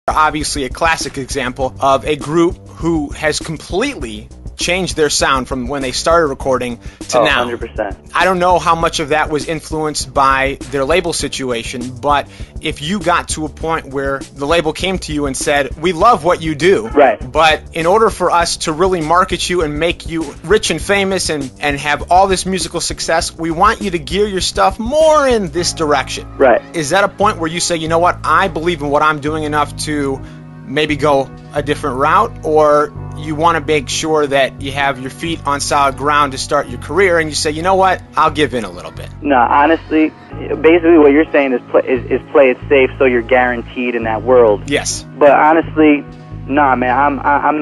Obviously a classic example of a group who has completely changed their sound from when they started recording to now. 100%. I don't know how much of that was influenced by their label situation, but if you got to a point where the label came to you and said, we love what you do, right, but in order for us to really market you and make you rich and famous and have all this musical success, we want you to gear your stuff more in this direction. Right. Is that a point where you say, you know what, I believe in what I'm doing enough to maybe go a different route, or you want to make sure that you have your feet on solid ground to start your career and you say, you know what, I'll give in a little bit? No, honestly, basically what you're saying is play it safe so you're guaranteed in that world. Yes. But honestly, nah, man, I'm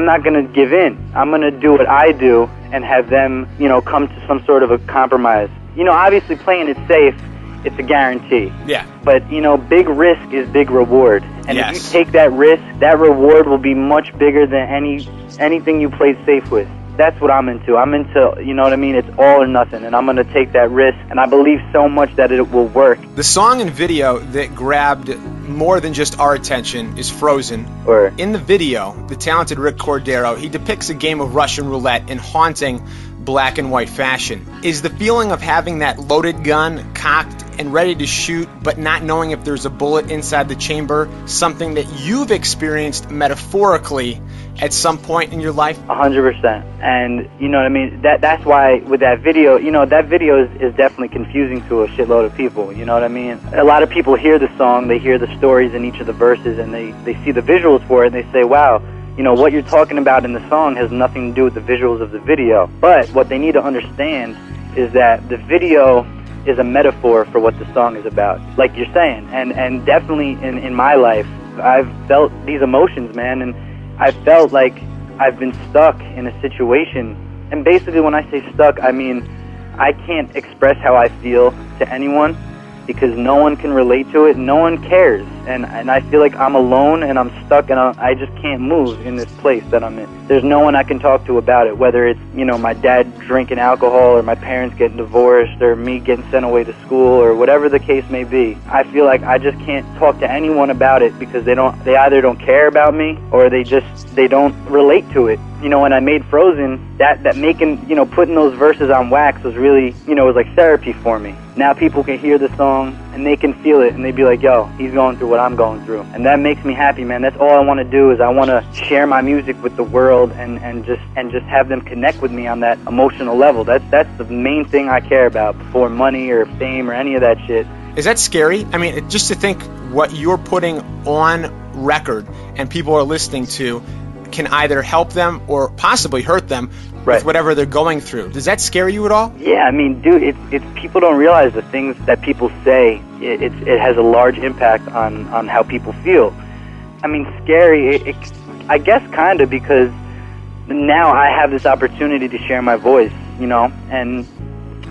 not gonna give in. I'm gonna do what I do and have them, come to some sort of a compromise. Obviously playing it safe, it's a guarantee. Yeah. But, big risk is big reward. And yes. If you take that risk, that reward will be much bigger than anything you played safe with. That's what I'm into. I'm into, it's all or nothing. And I'm going to take that risk. And I believe so much that it will work. The song and video that grabbed more than just our attention is Frozen. In the video, the talented Rick Cordero, he depicts a game of Russian roulette in haunting black and white fashion. Is the feeling of having that loaded gun cocked and ready to shoot but not knowing if there's a bullet inside the chamber something that you've experienced metaphorically at some point in your life? 100%. And that's why with that video, that video is definitely confusing to a shitload of people, you know what I mean? A lot of people hear the song, they hear the stories in each of the verses, and they see the visuals for it and they say, wow, what you're talking about in the song has nothing to do with the visuals of the video. But what they need to understand is that the video is a metaphor for what the song is about, like you're saying. And definitely in my life, I've felt these emotions, man, and I felt like I've been stuck in a situation. And basically when I say stuck, I mean I can't express how I feel to anyone because no one can relate to it, no one cares. And I feel like I'm alone and I'm stuck and I just can't move in this place that I'm in. There's no one I can talk to about it, whether it's, my dad drinking alcohol or my parents getting divorced or me getting sent away to school or whatever the case may be. I feel like I just can't talk to anyone about it because they either don't care about me or they don't relate to it. When I made Frozen, that making, putting those verses on wax was really, it was like therapy for me. Now people can hear the song and they can feel it and they be like, yo, he's going through what I'm going through. And that makes me happy, man. That's all I want to do is I want to share my music with the world and just have them connect with me on that emotional level. That's the main thing I care about before money or fame or any of that shit. Is that scary? I mean, just to think what you're putting on record and people are listening to can either help them or possibly hurt them with whatever they're going through. Does that scare you at all? Yeah, I mean, dude, it's people don't realize the things that people say. It has a large impact on how people feel. I mean, scary, I guess kind of, because now I have this opportunity to share my voice, and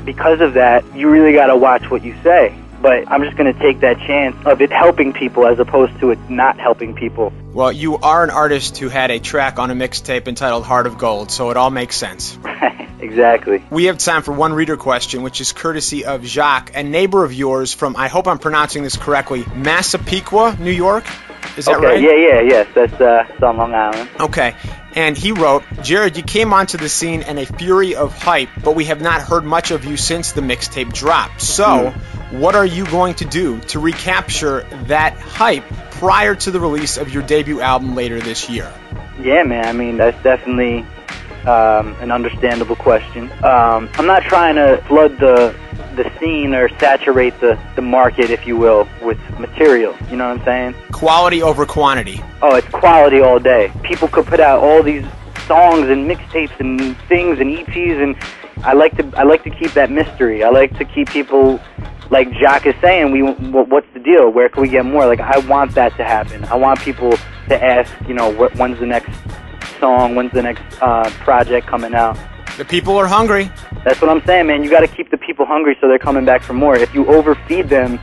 because of that, you really got to watch what you say. But I'm just going to take that chance of it helping people as opposed to it not helping people. Well, you are an artist who had a track on a mixtape entitled Heart of Gold, so it all makes sense. Right, exactly. We have time for one reader question, which is courtesy of Jacques, a neighbor of yours from, I hope I'm pronouncing this correctly, Massapequa, New York? Is that right? Yes, that's on Long Island. Okay. And he wrote, Jared, you came onto the scene in a fury of hype, but we have not heard much of you since the mixtape dropped. So, what are you going to do to recapture that hype prior to the release of your debut album later this year? Yeah, man, I mean, that's definitely an understandable question. I'm not trying to flood the scene or saturate the market, if you will, with material. You know what I'm saying? Quality over quantity. Oh, it's quality all day. People could put out all these songs and mixtapes and things and EPs, and I like to keep that mystery. I like to keep people, like Jacques is saying, what's the deal? Where can we get more? Like, I want that to happen. I want people to ask, when's the next song? When's the next project coming out? The people are hungry. That's what I'm saying, man. You got to keep the people hungry so they're coming back for more. If you overfeed them,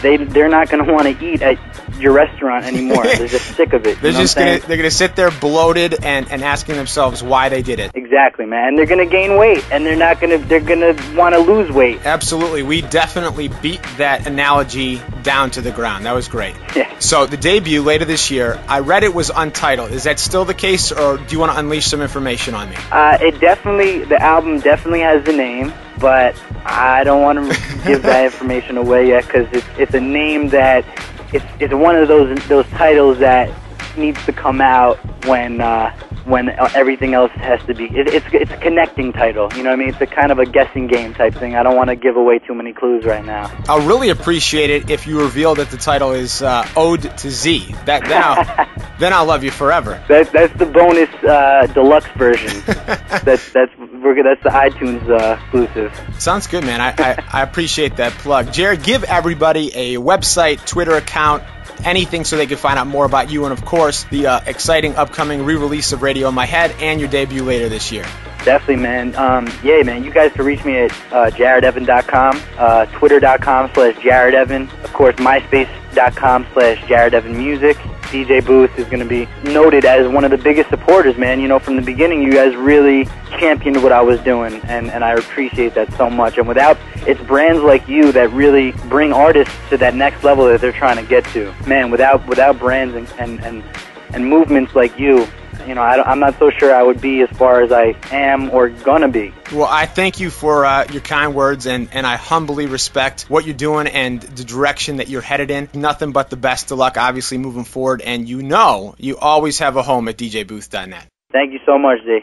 they're not going to want to eat at your restaurant anymore. They're just sick of it. They're gonna sit there bloated and asking themselves why they did it. Exactly, man. And they're gonna gain weight, and they're gonna want to lose weight. Absolutely. We definitely beat that analogy down to the ground. That was great. Yeah. So the debut later this year, I read it was untitled. Is that still the case, or do you want to unleash some information on me? The album definitely has the name, but I don't want to give that information away yet, because it's a name that it's one of those titles that needs to come out when everything else has to be. It's a connecting title. You know what I mean? It's a kind of a guessing game type thing. I don't want to give away too many clues right now. I'll really appreciate it if you reveal that the title is Ode to Z. Then I'll love you forever. That's the bonus deluxe version. That's the iTunes exclusive. Sounds good, man. I appreciate that plug. Jared, give everybody a website, Twitter account, anything so they can find out more about you, and of course the exciting upcoming re-release of Radio in My Head and your debut later this year. Definitely, man. Yeah, man. You guys can reach me at jaredevan.com, twitter.com/jaredevan, of course myspace.com/jaredevanmusic. DJ Booth is going to be noted as one of the biggest supporters, man. You know, from the beginning, you guys really championed what I was doing, and I appreciate that so much. And it's brands like you that really bring artists to that next level that they're trying to get to. Man, without brands and movements like you, you know, I'm not so sure I would be as far as I am or gonna be. Well, I thank you for your kind words, and I humbly respect what you're doing and the direction that you're headed in. Nothing but the best of luck, obviously, moving forward, and you know you always have a home at djbooth.net. Thank you so much, Z.